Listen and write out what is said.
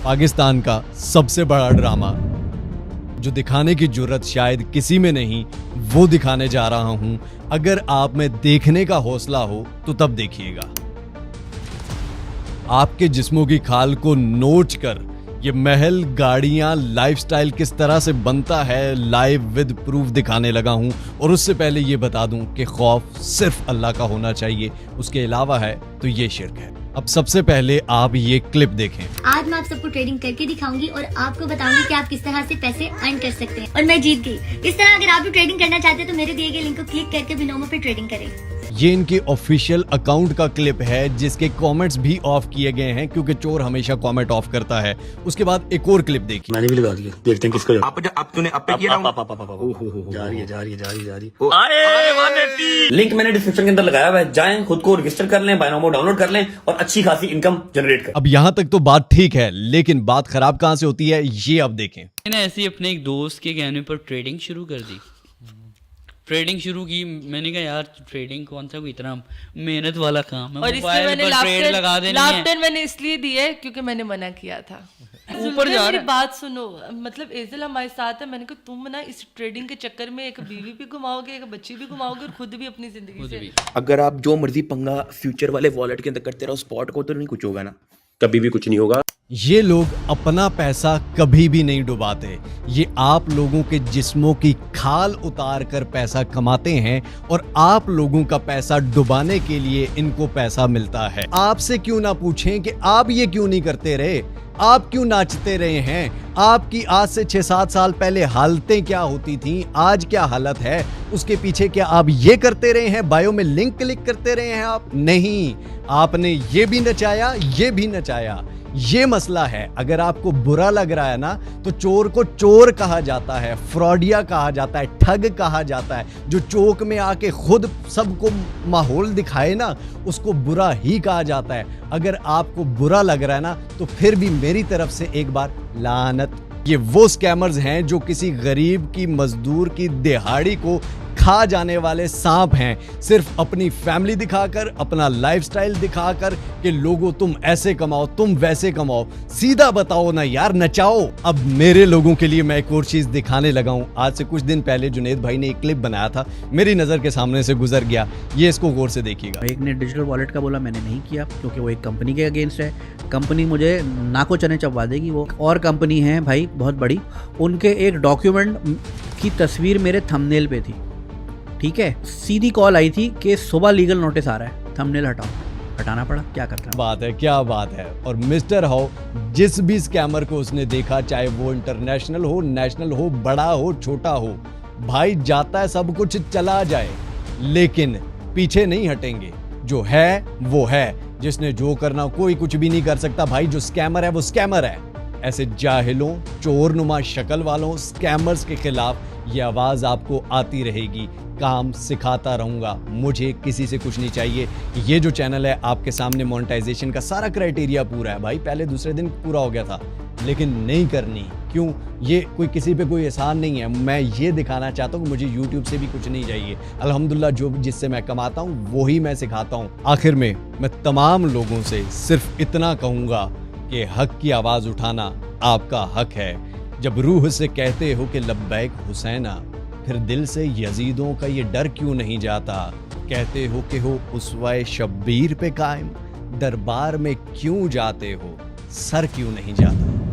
पाकिस्तान का सबसे बड़ा ड्रामा जो दिखाने की जुर्रत शायद किसी में नहीं, वो दिखाने जा रहा हूं। अगर आप में देखने का हौसला हो तो तब देखिएगा। आपके जिस्मों की खाल को नोच कर ये महल, गाड़ियां, लाइफस्टाइल किस तरह से बनता है लाइव विद प्रूफ दिखाने लगा हूं। और उससे पहले ये बता दूं कि खौफ सिर्फ अल्लाह का होना चाहिए, उसके अलावा है तो ये शिर्क है। अब सबसे पहले आप ये क्लिप देखें। आज मैं आप सबको ट्रेडिंग करके दिखाऊंगी और आपको बताऊंगी कि आप किस तरह से पैसे अर्न कर सकते हैं। और मैं जीत गई। इस तरह अगर आप भी ट्रेडिंग करना चाहते हैं तो मेरे दिए गए लिंक को क्लिक करके बिनोमो पे ट्रेडिंग करें। ये इनके ऑफिशियल अकाउंट का क्लिप है जिसके कमेंट्स भी ऑफ किए गए हैं क्योंकि चोर हमेशा कमेंट ऑफ करता है। उसके बाद एक और क्लिप देखिए। मैंने भी लगा दिया, देखते हैं किसका आप तूने अब पे किया जा रही है। लिंक मैंने डिस्क्रिप्शन के अंदर लगाया हुआ है, जाएं खुद को रजिस्टर कर लें, बायनोमो डाउनलोड कर लें और अच्छी खासी इनकम जनरेट कर। अब यहाँ तक तो बात ठीक है, लेकिन बात खराब कहाँ से होती है ये अब देखें। मैंने ऐसे ही अपने एक दोस्त के कहने पर ट्रेडिंग शुरू कर दी। ट्रेडिंग शुरू की, मैंने कहा यार ट्रेडिंग कौन सा कोई इतना मेहनत वाला काम है, और इसलिए मैंने लाफ्टर मैंने इसलिए दी है क्योंकि मैंने मना किया था। ऊपर जा मेरी रहा बात सुनो, मतलब एजल हमारे साथ है। मैंने कहा तुम ना इस ट्रेडिंग के चक्कर में एक बीवी भी घुमाओगे, एक बच्ची भी घुमाओगे और खुद भी अपनी जिंदगी से। अगर आप जो मर्जी पंगा फ्यूचर वाले वॉलेट के अंदर करते रहो स्पॉट को, तो नहीं कुछ होगा ना, कभी भी कुछ नहीं होगा। ये लोग अपना पैसा कभी भी नहीं डुबाते। ये आप लोगों के जिस्मों की खाल उतार कर पैसा कमाते हैं और आप लोगों का पैसा डुबाने के लिए इनको पैसा मिलता है। आपसे क्यों ना पूछें कि आप ये क्यों नहीं करते रहे, आप क्यों नाचते रहे हैं, आपकी आज से 6-7 साल पहले हालतें क्या होती थीं, आज क्या हालत है, उसके पीछे क्या आप ये करते रहे हैं, बायो में लिंक क्लिक करते रहे हैं आप? नहीं, आपने ये भी नचाया, ये भी नचाया। ये मसला है। अगर आपको बुरा लग रहा है ना तो चोर को चोर कहा जाता है, फ्रॉडिया कहा जाता है, ठग कहा जाता है। जो चौक में आके खुद सबको माहौल दिखाए ना, उसको बुरा ही कहा जाता है। अगर आपको बुरा लग रहा है ना तो फिर भी मेरी तरफ से एक बार लानत। ये वो स्कैमर्स हैं जो किसी गरीब की, मजदूर की दिहाड़ी को खा जाने वाले सांप हैं, सिर्फ अपनी फैमिली दिखाकर, अपना लाइफस्टाइल दिखाकर कि लोगों तुम ऐसे कमाओ, तुम वैसे कमाओ। सीधा बताओ ना यार, नचाओ। अब मेरे लोगों के लिए मैं एक और चीज दिखाने लगा हूं। आज से कुछ दिन पहले जुनेद भाई ने एक क्लिप बनाया था, मेरी नजर के सामने से गुजर गया। ये इसको गौर से देखिएगा। एक ने डिजिटल वॉलेट का बोला, मैंने नहीं किया क्योंकि वो एक कंपनी के अगेंस्ट है। कंपनी मुझे नाको चने चबवा देगी। वो और कंपनी है भाई बहुत बड़ी, उनके एक डॉक्यूमेंट की तस्वीर मेरे थंबनेल पे थी, ठीक है। सीधी कॉल आई थी कि सुबह लीगल नोटिस आ रहा है, थंबनेल हटाओ। हटाना पड़ा, क्या करते हैं। बात है, क्या बात है। और मिस्टर हाउ जिस भी स्कैमर को उसने देखा, चाहे वो इंटरनेशनल हो, नेशनल हो, बड़ा हो, छोटा हो, भाई जाता है सब कुछ चला जाए लेकिन पीछे नहीं हटेंगे। जो है वो है, जिसने जो करना कोई कुछ भी नहीं कर सकता। भाई जो स्कैमर है वो स्कैमर है। ऐसे जाहिलों, चोर नुमा शक्ल वालों, स्कैमर्स के खिलाफ ये आवाज़ आपको आती रहेगी। काम सिखाता रहूँगा, मुझे किसी से कुछ नहीं चाहिए। ये जो चैनल है आपके सामने मोनेटाइजेशन का सारा क्राइटेरिया पूरा है भाई, पहले दूसरे दिन पूरा हो गया था, लेकिन नहीं करनी। क्यों? ये कोई किसी पे कोई एहसान नहीं है। मैं ये दिखाना चाहता हूँ कि मुझे यूट्यूब से भी कुछ नहीं चाहिए। अल्हम्दुलिल्लाह जो जिससे मैं कमाता हूँ वही मैं सिखाता हूँ। आखिर में मैं तमाम लोगों से सिर्फ इतना कहूँगा कि हक की आवाज़ उठाना आपका हक है। जब रूह से कहते हो कि लब्बैक हुसैना, फिर दिल से यजीदों का ये डर क्यों नहीं जाता? कहते हो कि हो उसवाए शब्बीर पे कायम, दरबार में क्यों जाते हो, सर क्यों नहीं जाता?